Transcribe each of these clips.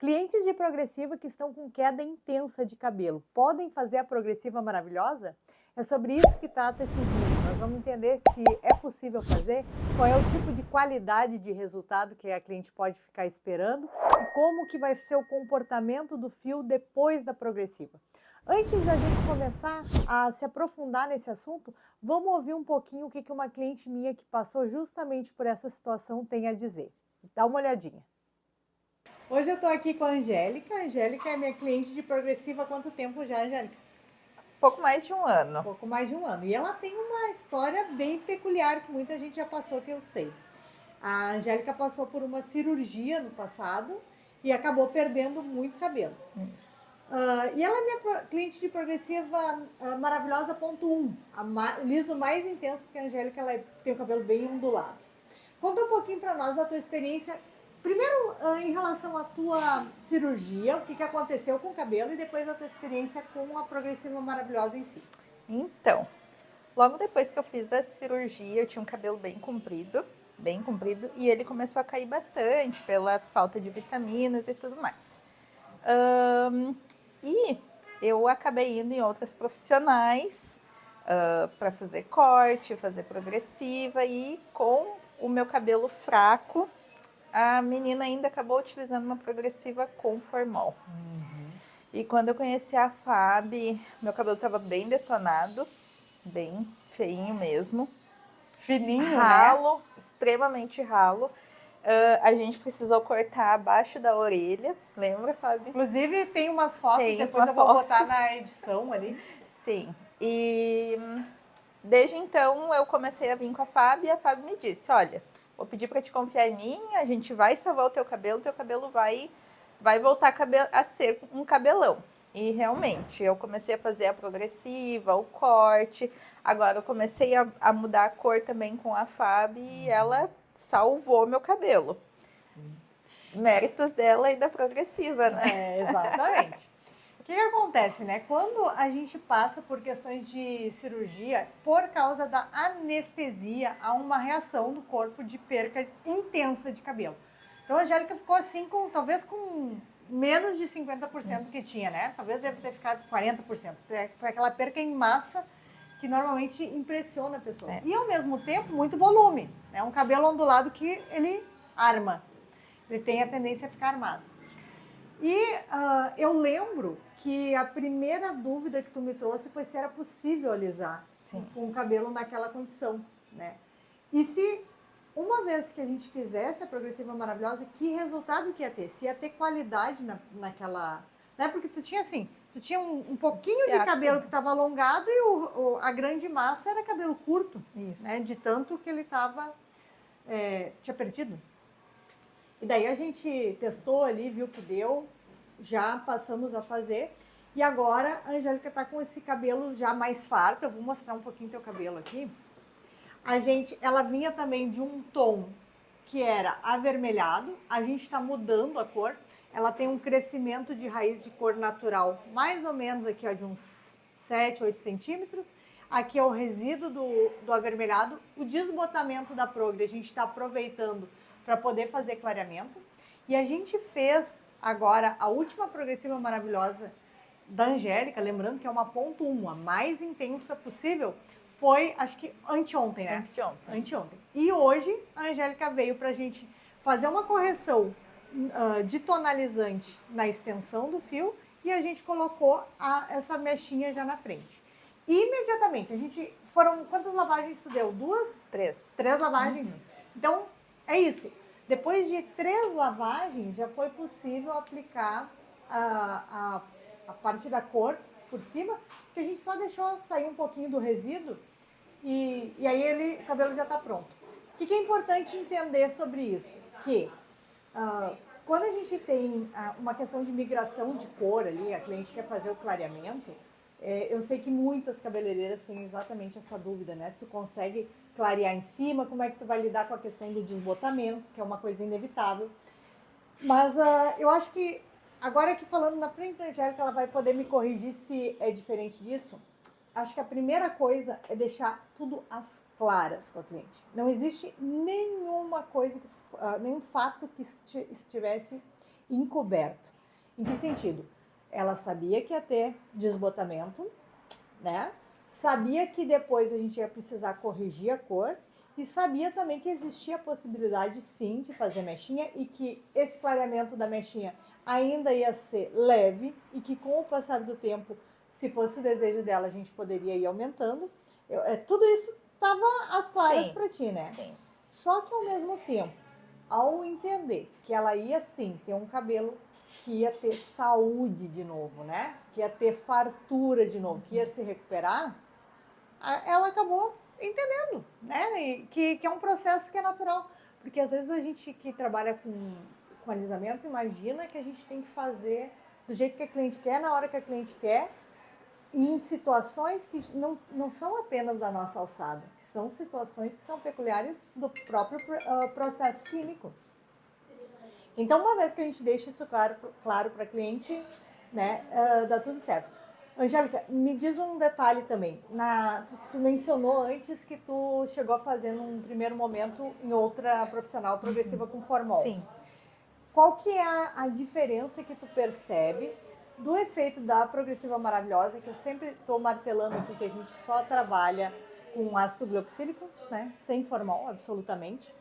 Clientes de progressiva que estão com queda intensa de cabelo, podem fazer a progressiva maravilhosa? É sobre isso que trata esse vídeo. Nós vamos entender se é possível fazer, qual é o tipo de qualidade de resultado que a cliente pode ficar esperando e como que vai ser o comportamento do fio depois da progressiva. Antes da gente começar a se aprofundar nesse assunto, vamos ouvir um pouquinho o que uma cliente minha que passou justamente por essa situação tem a dizer. Dá uma olhadinha. Hoje eu estou aqui com a Angélica. A Angélica é minha cliente de progressiva há quanto tempo já, Angélica? Pouco mais de um ano. Pouco mais de um ano. E ela tem uma história bem peculiar que muita gente já passou, que eu sei. A Angélica passou por uma cirurgia no passado e acabou perdendo muito cabelo. Isso. E ela é minha cliente de progressiva maravilhosa ponto 1, liso mais intenso, porque a Angélica ela tem o cabelo bem ondulado. Conta um pouquinho para nós da tua experiência. Primeiro, em relação à tua cirurgia, o que aconteceu com o cabelo e depois a tua experiência com a progressiva maravilhosa em si. Então, logo depois que eu fiz a cirurgia, eu tinha um cabelo bem comprido, e ele começou a cair bastante pela falta de vitaminas e tudo mais. E eu acabei indo em outras profissionais para fazer corte, fazer progressiva, e com o meu cabelo fraco, a menina ainda acabou utilizando uma progressiva com formol. E quando eu conheci a Fábio, meu cabelo estava bem detonado, bem feinho mesmo. Fininho, ralo, né? Extremamente ralo. A gente precisou cortar abaixo da orelha, lembra, Fábio? Inclusive tem umas fotos, Tem depois eu vou botar na edição ali. Sim, e desde então eu comecei a vir com a Fábio, e a Fábio me disse, olha, vou pedir para te confiar em mim, a gente vai salvar o teu cabelo vai voltar a ser um cabelão. E realmente, eu comecei a fazer a progressiva, o corte, agora eu comecei a mudar a cor também com a Fábio, e ela salvou meu cabelo. Méritos dela e da progressiva, né? Exatamente. O que acontece, né? Quando a gente passa por questões de cirurgia, por causa da anestesia, há uma reação do corpo de perca intensa de cabelo. Então a Angélica ficou assim, talvez com menos de 50% que tinha, né? Talvez deve ter ficado 40%. Foi aquela perca em massa que normalmente impressiona a pessoa. E ao mesmo tempo, muito volume. É um cabelo ondulado que ele arma. Ele tem a tendência a ficar armado. E eu lembro que a primeira dúvida que tu me trouxe foi se era possível alisar com o cabelo naquela condição, né? E se uma vez que a gente fizesse a progressiva maravilhosa, que resultado que ia ter? Se ia ter qualidade naquela... Né? Porque tu tinha assim, tu tinha um pouquinho de cabelo que estava alongado e a grande massa era cabelo curto, né? De tanto que ele tinha perdido. E daí a gente testou ali, viu que deu, já passamos a fazer. E agora a Angélica tá com esse cabelo já mais farto. Eu vou mostrar um pouquinho teu cabelo aqui. Ela vinha também de um tom que era avermelhado. A gente está mudando a cor. Ela tem um crescimento de raiz de cor natural, mais ou menos aqui, ó, de uns 7, 8 centímetros. Aqui é o resíduo do avermelhado. O desbotamento da progre a gente está aproveitando para poder fazer clareamento. E a gente fez agora a última progressiva maravilhosa da Angélica, lembrando que é uma ponto 1, a mais intensa possível, foi, acho que anteontem, né? Anteontem. E hoje a Angélica veio pra gente fazer uma correção de tonalizante na extensão do fio e a gente colocou essa mechinha já na frente. E imediatamente, foram quantas lavagens tu deu? 2? 3. 3 lavagens? Então, é isso. Depois de 3 lavagens, já foi possível aplicar a parte da cor por cima, que a gente só deixou sair um pouquinho do resíduo e aí o cabelo já está pronto. O que é importante entender sobre isso? Que quando a gente tem uma questão de migração de cor ali, a cliente quer fazer o clareamento, eu sei que muitas cabeleireiras têm exatamente essa dúvida, né? Se tu consegue clarear em cima, como é que tu vai lidar com a questão do desbotamento, que é uma coisa inevitável. Mas eu acho que, agora aqui falando na frente da Angélica, ela vai poder me corrigir se é diferente disso. Acho que a primeira coisa é deixar tudo às claras com a cliente. Não existe nenhuma coisa, nenhum fato que estivesse encoberto. Em que sentido? Ela sabia que ia ter desbotamento, né? Sabia que depois a gente ia precisar corrigir a cor e sabia também que existia a possibilidade, sim, de fazer mechinha e que esse clareamento da mechinha ainda ia ser leve e que com o passar do tempo, se fosse o desejo dela, a gente poderia ir aumentando. Tudo isso estava às claras para ti, né? Sim. Só que ao mesmo tempo, ao entender que ela ia sim ter um cabelo que ia ter saúde de novo, né? Que ia ter fartura de novo, que ia se recuperar, ela acabou entendendo, né? E que é um processo que é natural. Porque às vezes a gente que trabalha com alisamento imagina que a gente tem que fazer do jeito que a cliente quer, na hora que a cliente quer, em situações que não são apenas da nossa alçada, que são situações que são peculiares do próprio processo químico. Então, uma vez que a gente deixa isso claro para a cliente, né, dá tudo certo. Angélica, me diz um detalhe também. Tu mencionou antes que tu chegou a fazer num primeiro momento em outra profissional progressiva com formol. Sim. Qual que é a diferença que tu percebe do efeito da progressiva maravilhosa, que eu sempre estou martelando aqui, que a gente só trabalha com ácido glicosílico, né, sem formol, absolutamente,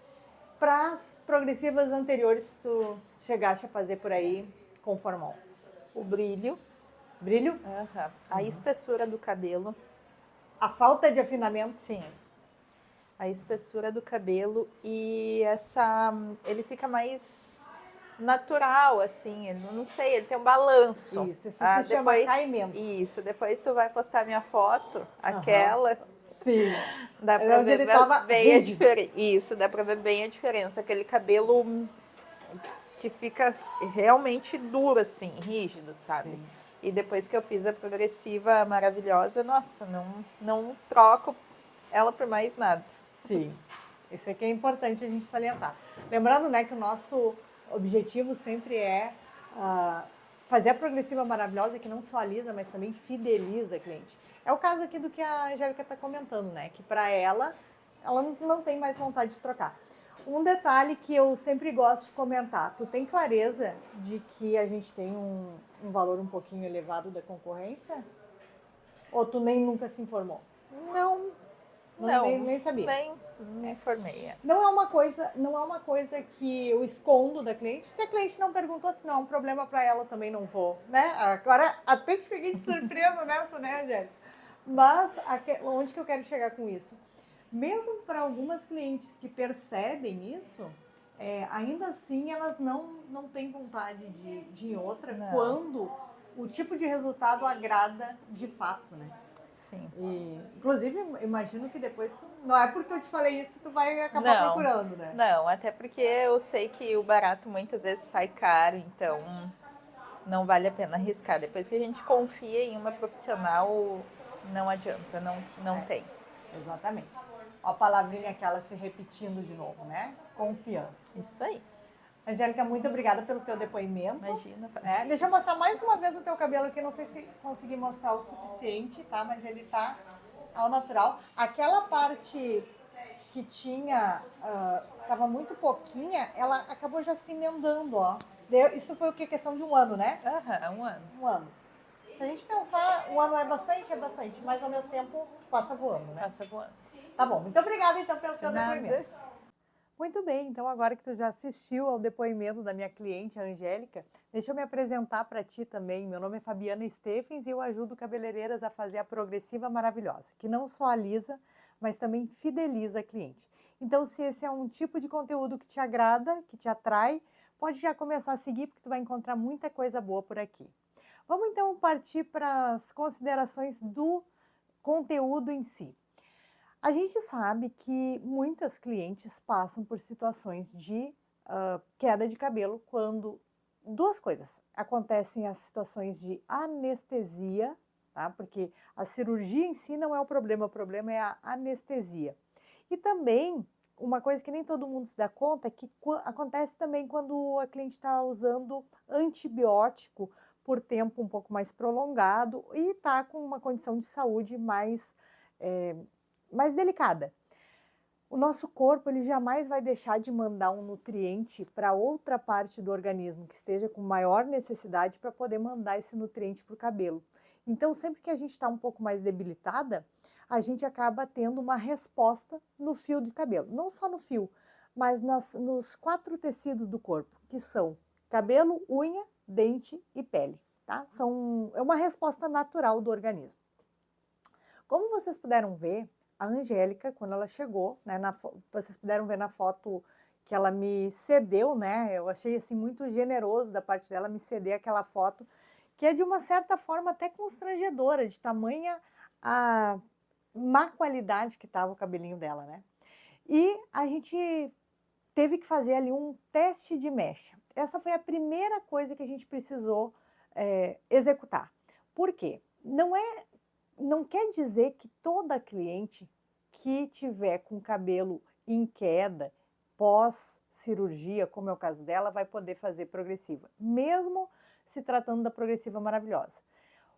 para as progressivas anteriores que tu chegaste a fazer por aí com formol? O brilho. Brilho? A espessura do cabelo. A falta de afinamento? Sim. A espessura do cabelo e ele fica mais natural, assim, ele, não sei, ele tem um balanço. Isso se chama caimento. Isso, depois tu vai postar minha foto, aquela. Sim. Dá pra ver bem a diferença. Isso, dá pra ver bem a diferença. Aquele cabelo que fica realmente duro, assim, rígido, sabe? Sim. E depois que eu fiz a progressiva maravilhosa, nossa, não troco ela por mais nada. Sim, isso aqui é importante a gente salientar. Lembrando, né, que o nosso objetivo sempre é fazer a progressiva maravilhosa, que não só alisa, mas também fideliza a cliente. É o caso aqui do que a Angélica está comentando, né, que para ela não tem mais vontade de trocar. Um detalhe que eu sempre gosto de comentar, tu tem clareza de que a gente tem um valor um pouquinho elevado da concorrência? Ou tu nunca se informou? Não, nem sabia. Nem me informei. Não é uma coisa que eu escondo da cliente. Se a cliente não perguntou, se não é um problema para ela, eu também não vou, né? Agora até te peguei de surpresa nessa, né, Angélica? Mas onde que eu quero chegar com isso? Mesmo para algumas clientes que percebem isso, ainda assim elas não têm vontade de ir em outra quando o tipo de resultado agrada de fato, né? Sim. E, inclusive, imagino que depois não é porque eu te falei isso que tu vai acabar procurando, né? Não, até porque eu sei que o barato muitas vezes sai caro, então não vale a pena arriscar. Depois que a gente confia em uma profissional, não adianta, não tem. Exatamente. Ó, a palavrinha aquela se repetindo de novo, né? Confiança. Isso aí. Angélica, muito obrigada pelo teu depoimento. Imagina. Deixa eu mostrar mais uma vez o teu cabelo aqui, não sei se consegui mostrar o suficiente, tá? Mas ele tá ao natural. Aquela parte que tinha, tava muito pouquinha, ela acabou já se emendando, ó. Isso foi o que? Questão de um ano, né? Um ano. Um ano. Se a gente pensar, um ano é bastante, mas ao mesmo tempo passa voando, né? Passa voando. Tá bom, muito obrigada então pelo teu depoimento. Muito bem, então agora que tu já assistiu ao depoimento da minha cliente, a Angélica, deixa eu me apresentar para ti também. Meu nome é Fabiana Steffens e eu ajudo cabeleireiras a fazer a progressiva maravilhosa, que não só alisa, mas também fideliza a cliente. Então, se esse é um tipo de conteúdo que te agrada, que te atrai, pode já começar a seguir, porque tu vai encontrar muita coisa boa por aqui. Vamos então partir para as considerações do conteúdo em si. A gente sabe que muitas clientes passam por situações de queda de cabelo quando duas coisas. Acontecem as situações de anestesia, tá? Porque a cirurgia em si não é o problema é a anestesia. E também, uma coisa que nem todo mundo se dá conta é que acontece também quando a cliente está usando antibiótico por tempo um pouco mais prolongado e está com uma condição de saúde mais delicada. O nosso corpo ele jamais vai deixar de mandar um nutriente para outra parte do organismo que esteja com maior necessidade para poder mandar esse nutriente para o cabelo. Então, sempre que a gente está um pouco mais debilitada, a gente acaba tendo uma resposta no fio de cabelo. Não só no fio, mas nos 4 tecidos do corpo, que são cabelo, unha, dente e pele. Tá? É uma resposta natural do organismo. Como vocês puderam ver, a Angélica, quando ela chegou, né, vocês puderam ver na foto que ela me cedeu, né? Eu achei assim muito generoso da parte dela me ceder aquela foto, que é de uma certa forma até constrangedora, de tamanha a má qualidade que estava o cabelinho dela, né? E a gente teve que fazer ali um teste de mecha. Essa foi a primeira coisa que a gente precisou executar. Por quê? Não quer dizer que toda cliente que tiver com cabelo em queda, pós-cirurgia, como é o caso dela, vai poder fazer progressiva, mesmo se tratando da progressiva maravilhosa.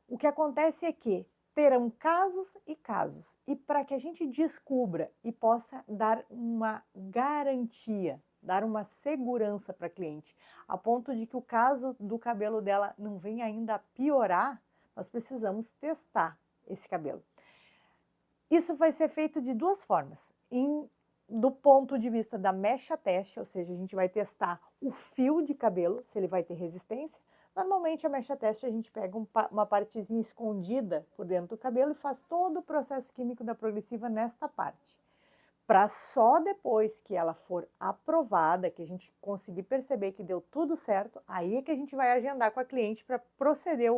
O que acontece é que terão casos e casos, e para que a gente descubra e possa dar uma garantia, dar uma segurança para a cliente, a ponto de que o caso do cabelo dela não venha ainda a piorar, nós precisamos testar esse cabelo. Isso vai ser feito de 2 formas. Do ponto de vista da mecha teste, ou seja, a gente vai testar o fio de cabelo, se ele vai ter resistência. Normalmente a mecha teste a gente pega uma partezinha escondida por dentro do cabelo e faz todo o processo químico da progressiva nesta parte. Para só depois que ela for aprovada, que a gente conseguir perceber que deu tudo certo, aí é que a gente vai agendar com a cliente para proceder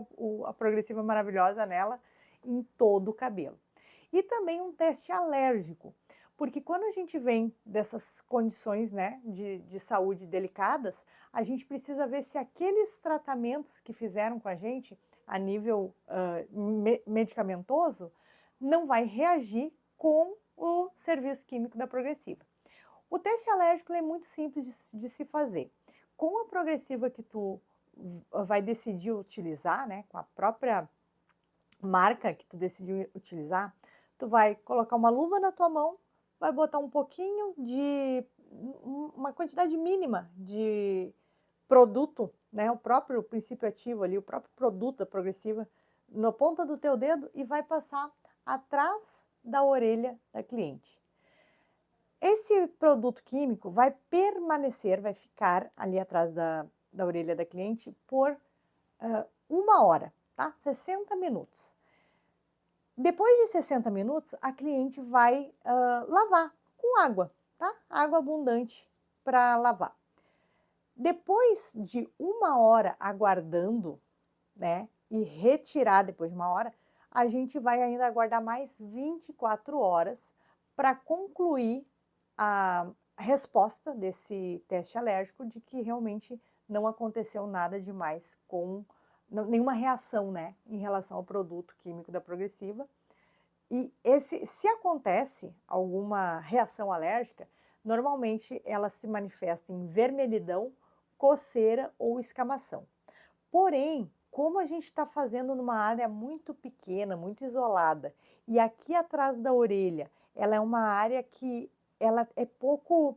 a progressiva maravilhosa nela em todo o cabelo. E também um teste alérgico, porque quando a gente vem dessas condições, né, de saúde delicadas, a gente precisa ver se aqueles tratamentos que fizeram com a gente a nível medicamentoso não vai reagir com o serviço químico da progressiva. O teste alérgico é muito simples de se fazer. Com a progressiva que tu vai decidir utilizar, né, com a própria marca que tu decidiu utilizar, tu vai colocar uma luva na tua mão, vai botar um pouquinho uma quantidade mínima de produto, né, o próprio princípio ativo ali, o próprio produto da progressiva, na ponta do teu dedo e vai passar atrás da orelha da cliente. Esse produto químico vai permanecer, vai ficar ali atrás da orelha da cliente por 1 hora, tá? 60 minutos. Depois de 60 minutos, a cliente vai lavar com água, tá? Água abundante para lavar. Depois de 1 hora aguardando, né, e retirar depois de 1 hora, a gente vai ainda aguardar mais 24 horas para concluir a resposta desse teste alérgico de que realmente não aconteceu nada demais com nenhuma reação, né, em relação ao produto químico da progressiva. E se acontece alguma reação alérgica, normalmente ela se manifesta em vermelhidão, coceira ou escamação. Porém, como a gente está fazendo numa área muito pequena, muito isolada, e aqui atrás da orelha, ela é uma área que ela é pouco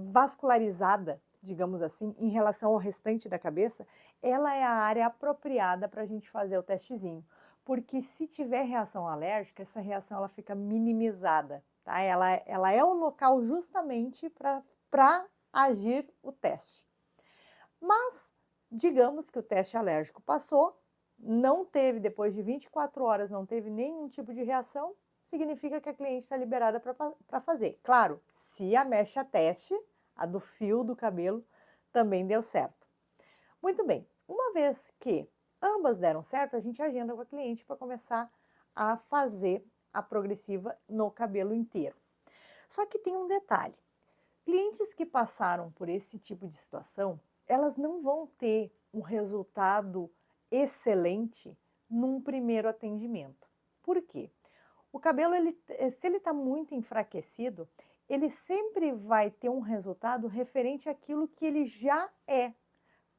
vascularizada, digamos assim, em relação ao restante da cabeça, ela é a área apropriada para a gente fazer o testezinho. Porque se tiver reação alérgica, essa reação ela fica minimizada, tá? Ela é o local justamente para agir o teste. Mas, digamos que o teste alérgico passou, não teve, depois de 24 horas, não teve nenhum tipo de reação, significa que a cliente está liberada para fazer. Claro, se a mecha teste, a do fio do cabelo, também deu certo. Muito bem, uma vez que ambas deram certo, a gente agenda com a cliente para começar a fazer a progressiva no cabelo inteiro. Só que tem um detalhe, clientes que passaram por esse tipo de situação, elas não vão ter um resultado excelente num primeiro atendimento. Por quê? O cabelo, se ele está muito enfraquecido, ele sempre vai ter um resultado referente àquilo que ele já é,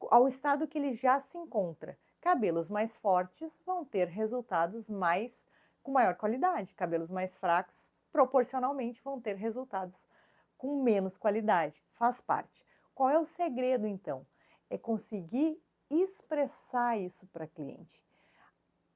ao estado que ele já se encontra. Cabelos mais fortes vão ter resultados com maior qualidade, cabelos mais fracos proporcionalmente vão ter resultados com menos qualidade, faz parte. Qual é o segredo então? É conseguir expressar isso para cliente.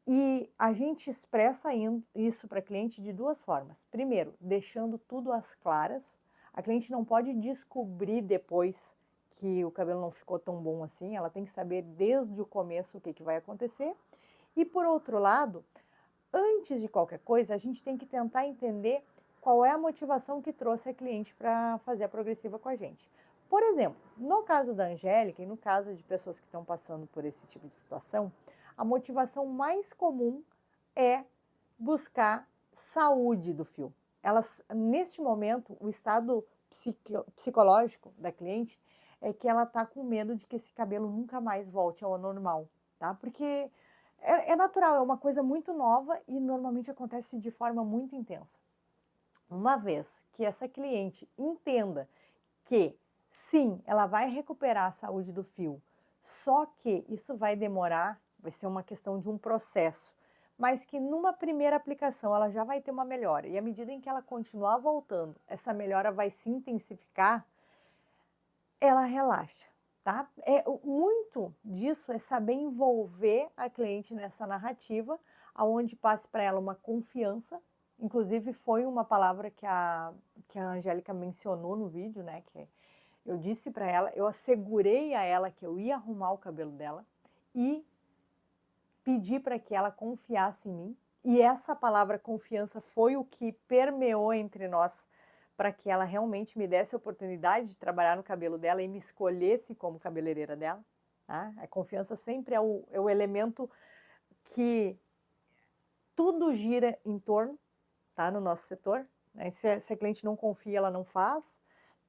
E a gente expressa isso para cliente de duas formas. Primeiro, deixando tudo às claras. A cliente não pode descobrir depois que o cabelo não ficou tão bom assim, ela tem que saber desde o começo o que vai acontecer. E por outro lado, antes de qualquer coisa, a gente tem que tentar entender qual é a motivação que trouxe a cliente para fazer a progressiva com a gente. Por exemplo, no caso da Angélica e no caso de pessoas que estão passando por esse tipo de situação, a motivação mais comum é buscar saúde do fio. Elas, neste momento, o estado psicológico da cliente é que ela está com medo de que esse cabelo nunca mais volte ao normal, tá? Porque é natural, é uma coisa muito nova e normalmente acontece de forma muito intensa. Uma vez que essa cliente entenda que, sim, ela vai recuperar a saúde do fio, só que isso vai demorar, vai ser uma questão de um processo, mas que numa primeira aplicação ela já vai ter uma melhora. E à medida em que ela continuar voltando, essa melhora vai se intensificar, ela relaxa, tá? Muito disso é saber envolver a cliente nessa narrativa, aonde passe para ela uma confiança. Inclusive foi uma palavra que a Angélica mencionou no vídeo, né? Que eu disse para ela, eu assegurei a ela que eu ia arrumar o cabelo dela e pedi para que ela confiasse em mim. E essa palavra confiança foi o que permeou entre nós para que ela realmente me desse a oportunidade de trabalhar no cabelo dela e me escolhesse como cabeleireira dela. Tá? A confiança sempre é o elemento que tudo gira em torno, tá? No nosso setor. Né? Se a cliente não confia, ela não faz.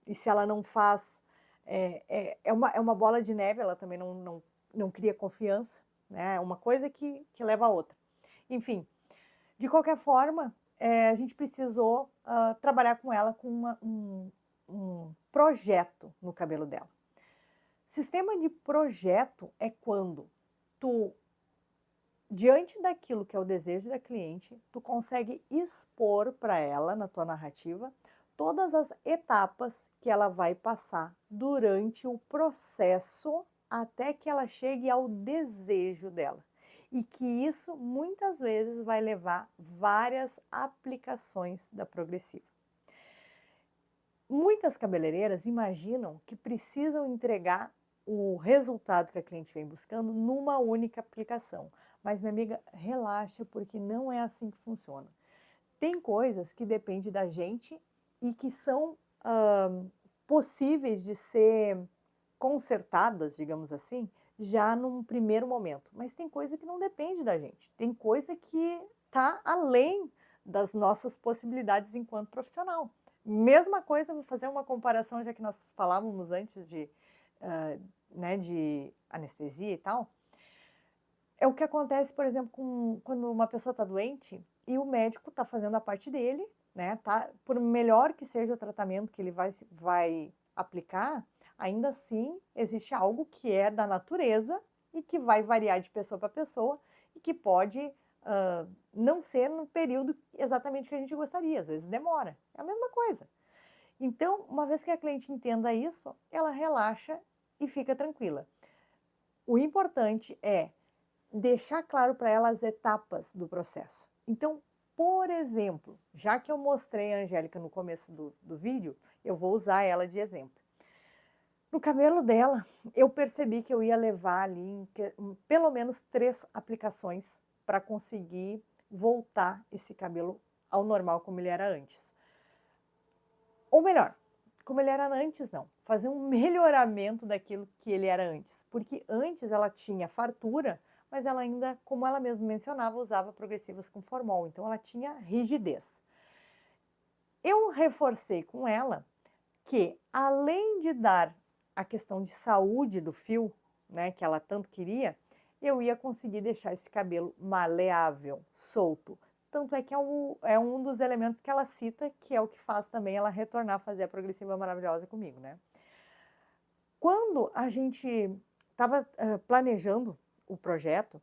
E se ela não faz, é uma bola de neve, ela também não cria confiança. Né? É uma coisa que leva a outra. Enfim, de qualquer forma, a gente precisou trabalhar com ela com um projeto no cabelo dela. Sistema de projeto é quando tu, diante daquilo que é o desejo da cliente, tu consegue expor para ela, na tua narrativa, todas as etapas que ela vai passar durante o processo até que ela chegue ao desejo dela. E que isso muitas vezes vai levar várias aplicações da progressiva. Muitas cabeleireiras imaginam que precisam entregar o resultado que a cliente vem buscando numa única aplicação. Mas, minha amiga, relaxa, porque não é assim que funciona. Tem coisas que dependem da gente e que são possíveis de ser consertadas, digamos assim, já num primeiro momento. Mas tem coisa que não depende da gente. Tem coisa que está além das nossas possibilidades enquanto profissional. Mesma coisa, vou fazer uma comparação, já que nós falávamos antes de anestesia e tal. É o que acontece, por exemplo, quando uma pessoa está doente e o médico está fazendo a parte dele, né? Tá, por melhor que seja o tratamento que ele vai aplicar, ainda assim existe algo que é da natureza e que vai variar de pessoa para pessoa e que pode não ser no período exatamente que a gente gostaria, às vezes demora. É a mesma coisa. Então, uma vez que a cliente entenda isso, ela relaxa e fica tranquila. O importante é deixar claro para ela as etapas do processo. Então, por exemplo, já que eu mostrei a Angélica no começo do vídeo, eu vou usar ela de exemplo. No cabelo dela, eu percebi que eu ia levar ali pelo menos 3 aplicações para conseguir voltar esse cabelo ao normal como ele era antes. Ou melhor, como ele era antes não, fazer um melhoramento daquilo que ele era antes. Porque antes ela tinha fartura, mas ela ainda, como ela mesma mencionava, usava progressivas com formol, então ela tinha rigidez. Eu reforcei com ela que, além de dar a questão de saúde do fio, né, que ela tanto queria, eu ia conseguir deixar esse cabelo maleável, solto. Tanto é que é um dos elementos que ela cita, que é o que faz também ela retornar a fazer a progressiva maravilhosa comigo, né? Quando a gente estava planejando o projeto,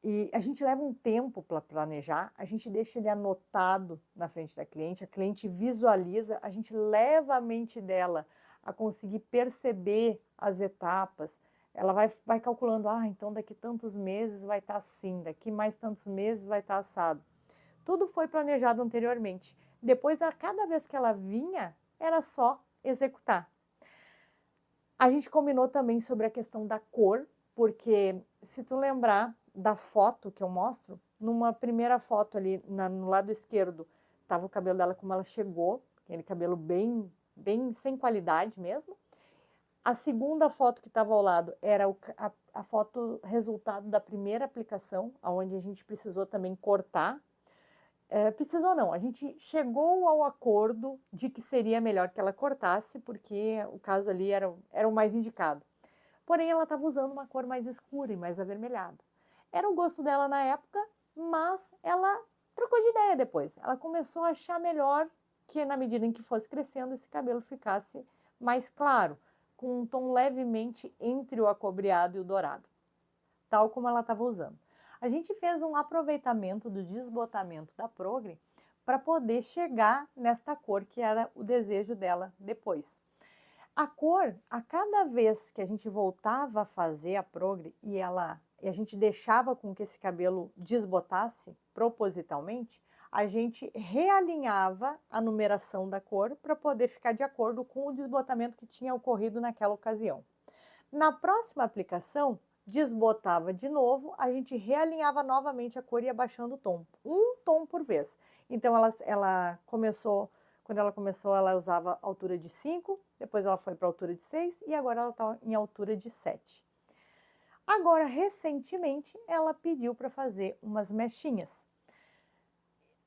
E a gente leva um tempo para planejar, a gente deixa ele anotado na frente da cliente, a cliente visualiza, a gente leva a mente dela a conseguir perceber as etapas, ela vai calculando, então daqui tantos meses vai estar assim, daqui mais tantos meses vai estar assado. Tudo foi planejado anteriormente. Depois, a cada vez que ela vinha, era só executar. A gente combinou também sobre a questão da cor, porque se tu lembrar da foto que eu mostro, numa primeira foto ali no lado esquerdo, estava o cabelo dela como ela chegou, aquele cabelo bem, bem sem qualidade mesmo. A segunda foto que estava ao lado era a foto resultado da primeira aplicação, onde a gente precisou também cortar. Precisou não, a gente chegou ao acordo de que seria melhor que ela cortasse, porque o caso ali era o mais indicado. Porém, ela estava usando uma cor mais escura e mais avermelhada. Era o gosto dela na época, mas ela trocou de ideia depois. Ela começou a achar melhor que, na medida em que fosse crescendo, esse cabelo ficasse mais claro, com um tom levemente entre o acobreado e o dourado, tal como ela estava usando. A gente fez um aproveitamento do desbotamento da progre para poder chegar nesta cor que era o desejo dela depois. A cor, a cada vez que a gente voltava a fazer a progre e a gente deixava com que esse cabelo desbotasse propositalmente, a gente realinhava a numeração da cor para poder ficar de acordo com o desbotamento que tinha ocorrido naquela ocasião. Na próxima aplicação, desbotava de novo, a gente realinhava novamente a cor e ia baixando o tom, um tom por vez. Então ela começou, quando ela começou, ela usava altura de 5, depois ela foi para altura de 6 e agora ela está em altura de 7. Agora, recentemente, ela pediu para fazer umas mechinhas.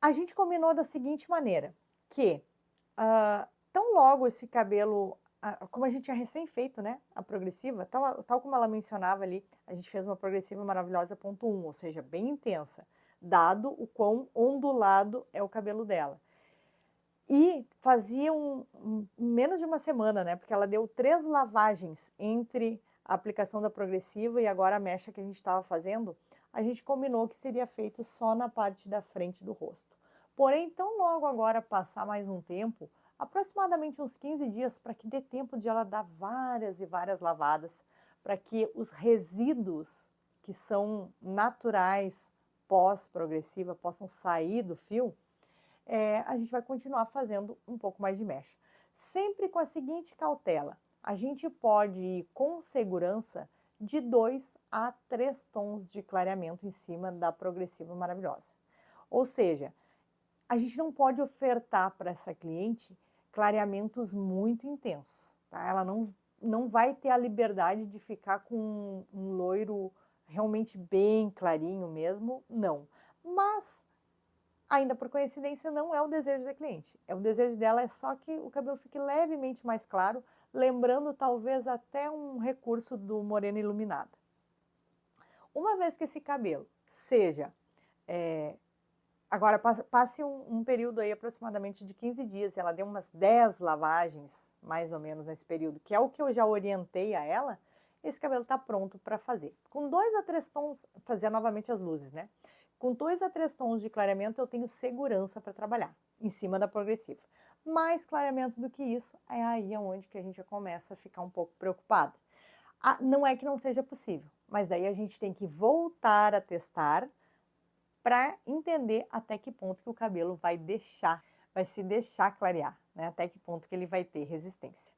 A gente combinou da seguinte maneira, que tão logo esse cabelo, como a gente tinha recém feito, né, a progressiva, tal como ela mencionava ali, a gente fez uma progressiva maravilhosa ponto 1, ou seja, bem intensa, dado o quão ondulado é o cabelo dela. E fazia menos de uma semana, né, porque ela deu 3 lavagens entre a aplicação da progressiva e agora a mecha que a gente estava fazendo, a gente combinou que seria feito só na parte da frente do rosto. Porém, tão logo agora passar mais um tempo, aproximadamente uns 15 dias, para que dê tempo de ela dar várias e várias lavadas, para que os resíduos que são naturais pós-progressiva possam sair do fio, a gente vai continuar fazendo um pouco mais de mecha. Sempre com a seguinte cautela, a gente pode ir com segurança de 2 a 3 tons de clareamento em cima da progressiva maravilhosa. Ou seja, a gente não pode ofertar para essa cliente clareamentos muito intensos, tá? Ela não vai ter a liberdade de ficar com um loiro realmente bem clarinho mesmo, não. Mas ainda por coincidência, não é o desejo da cliente. O desejo dela é só que o cabelo fique levemente mais claro, lembrando talvez até um recurso do moreno iluminado. Uma vez que esse cabelo seja... agora, passe um período aí aproximadamente de 15 dias, ela deu umas 10 lavagens, mais ou menos, nesse período, que é o que eu já orientei a ela, esse cabelo está pronto para fazer. Com 2 a 3 tons, fazer novamente as luzes, né? Com 2 a 3 tons de clareamento, eu tenho segurança para trabalhar, em cima da progressiva. Mais clareamento do que isso, é aí onde que a gente já começa a ficar um pouco preocupada. Não é que não seja possível, mas daí a gente tem que voltar a testar para entender até que ponto que o cabelo vai se deixar clarear, né? Até que ponto que ele vai ter resistência.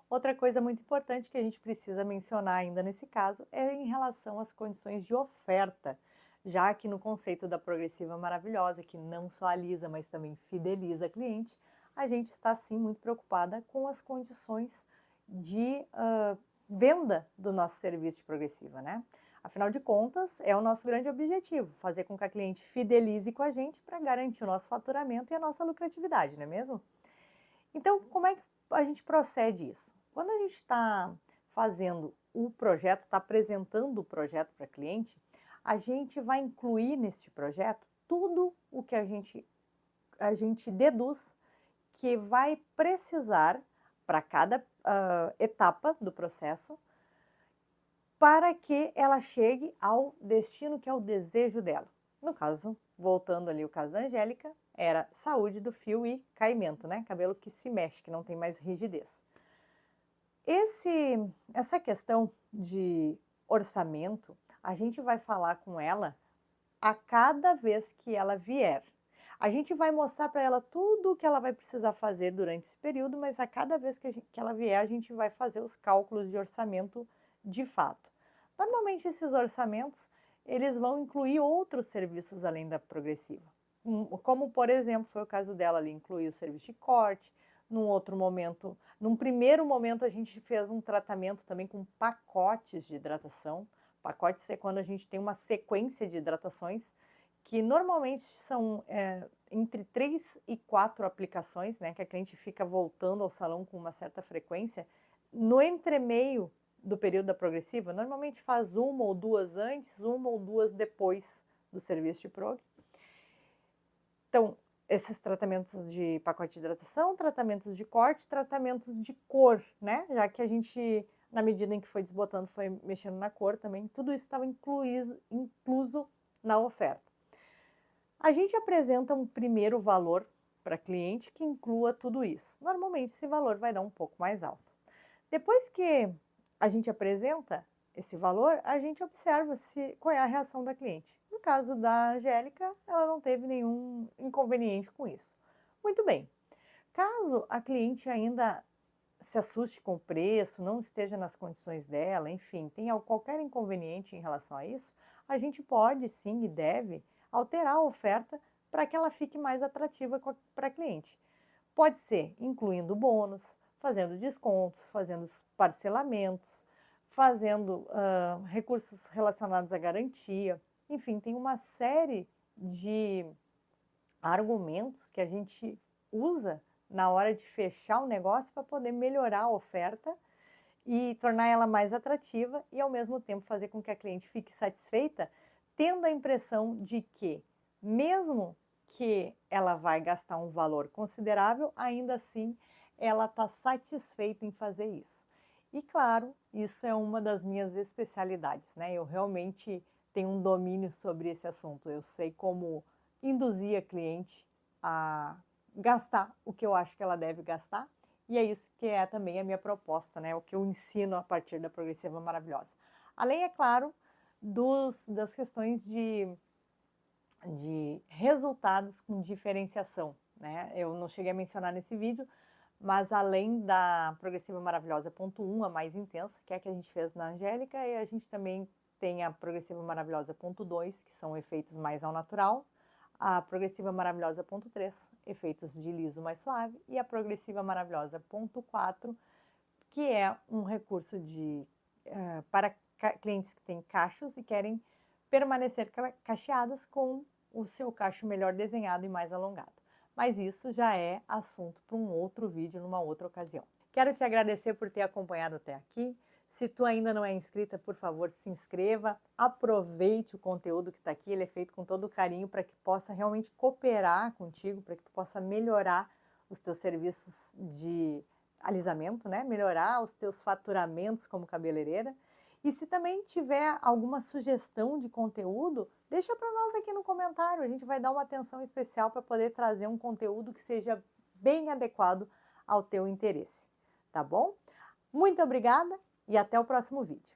Outra coisa muito importante que a gente precisa mencionar ainda nesse caso é em relação às condições de oferta, já que no conceito da progressiva maravilhosa, que não só alisa, mas também fideliza a cliente, a gente está sim muito preocupada com as condições de venda do nosso serviço de progressiva, né? Afinal de contas, é o nosso grande objetivo, fazer com que a cliente fidelize com a gente para garantir o nosso faturamento e a nossa lucratividade, não é mesmo? Então, como é que a gente procede isso? Quando a gente está fazendo o projeto, está apresentando o projeto para a cliente, a gente vai incluir neste projeto tudo o que a gente deduz que vai precisar para cada etapa do processo para que ela chegue ao destino que é o desejo dela. No caso, voltando ali o caso da Angélica, era saúde do fio e caimento, né? Cabelo que se mexe, que não tem mais rigidez. Essa questão de orçamento, a gente vai falar com ela a cada vez que ela vier. A gente vai mostrar para ela tudo o que ela vai precisar fazer durante esse período, mas a cada vez que ela vier, a gente vai fazer os cálculos de orçamento de fato. Normalmente esses orçamentos, eles vão incluir outros serviços além da progressiva. Como, por exemplo, foi o caso dela ali, incluir o serviço de corte. Num primeiro momento, a gente fez um tratamento também com pacotes de hidratação. Pacotes é quando a gente tem uma sequência de hidratações que normalmente são entre 3 e 4 aplicações, né, que a cliente fica voltando ao salão com uma certa frequência. No entremeio do período da progressiva, normalmente faz uma ou duas antes, uma ou duas depois do serviço de prog. Então, esses tratamentos de pacote de hidratação, tratamentos de corte, tratamentos de cor, né? Já que a gente, na medida em que foi desbotando, foi mexendo na cor também, tudo isso estava incluso na oferta. A gente apresenta um primeiro valor para cliente que inclua tudo isso. Normalmente esse valor vai dar um pouco mais alto. Depois que a gente apresenta esse valor, a gente observa qual é a reação da cliente. No caso da Angélica, ela não teve nenhum inconveniente com isso. Muito bem. Caso a cliente ainda se assuste com o preço, não esteja nas condições dela, enfim, tenha qualquer inconveniente em relação a isso, a gente pode sim e deve alterar a oferta para que ela fique mais atrativa para a cliente. Pode ser incluindo bônus, fazendo descontos, fazendo parcelamentos, fazendo recursos relacionados à garantia. Enfim, tem uma série de argumentos que a gente usa na hora de fechar o negócio para poder melhorar a oferta e tornar ela mais atrativa e, ao mesmo tempo, fazer com que a cliente fique satisfeita, tendo a impressão de que, mesmo que ela vai gastar um valor considerável, ainda assim ela está satisfeita em fazer isso. E claro, isso é uma das minhas especialidades, né? Eu realmente tenho um domínio sobre esse assunto. Eu sei como induzir a cliente a gastar o que eu acho que ela deve gastar. E é isso que é também a minha proposta, né? O que eu ensino a partir da Progressiva Maravilhosa. Além, é claro, das questões de resultados com diferenciação, né? Eu não cheguei a mencionar nesse vídeo, mas além da Progressiva Maravilhosa ponto 1, a mais intensa, que é a que a gente fez na Angélica, e a gente também tem a Progressiva Maravilhosa ponto 2, que são efeitos mais ao natural, a Progressiva Maravilhosa ponto 3, efeitos de liso mais suave, e a Progressiva Maravilhosa ponto 4, que é um recurso para clientes que têm cachos e querem permanecer cacheadas com o seu cacho melhor desenhado e mais alongado. Mas isso já é assunto para um outro vídeo, numa outra ocasião. Quero te agradecer por ter acompanhado até aqui. Se tu ainda não é inscrita, por favor, se inscreva, aproveite o conteúdo que está aqui, ele é feito com todo carinho para que possa realmente cooperar contigo, para que tu possa melhorar os teus serviços de alisamento, né? Melhorar os teus faturamentos como cabeleireira. E se também tiver alguma sugestão de conteúdo, deixa para nós aqui no comentário, a gente vai dar uma atenção especial para poder trazer um conteúdo que seja bem adequado ao teu interesse, tá bom? Muito obrigada! E até o próximo vídeo.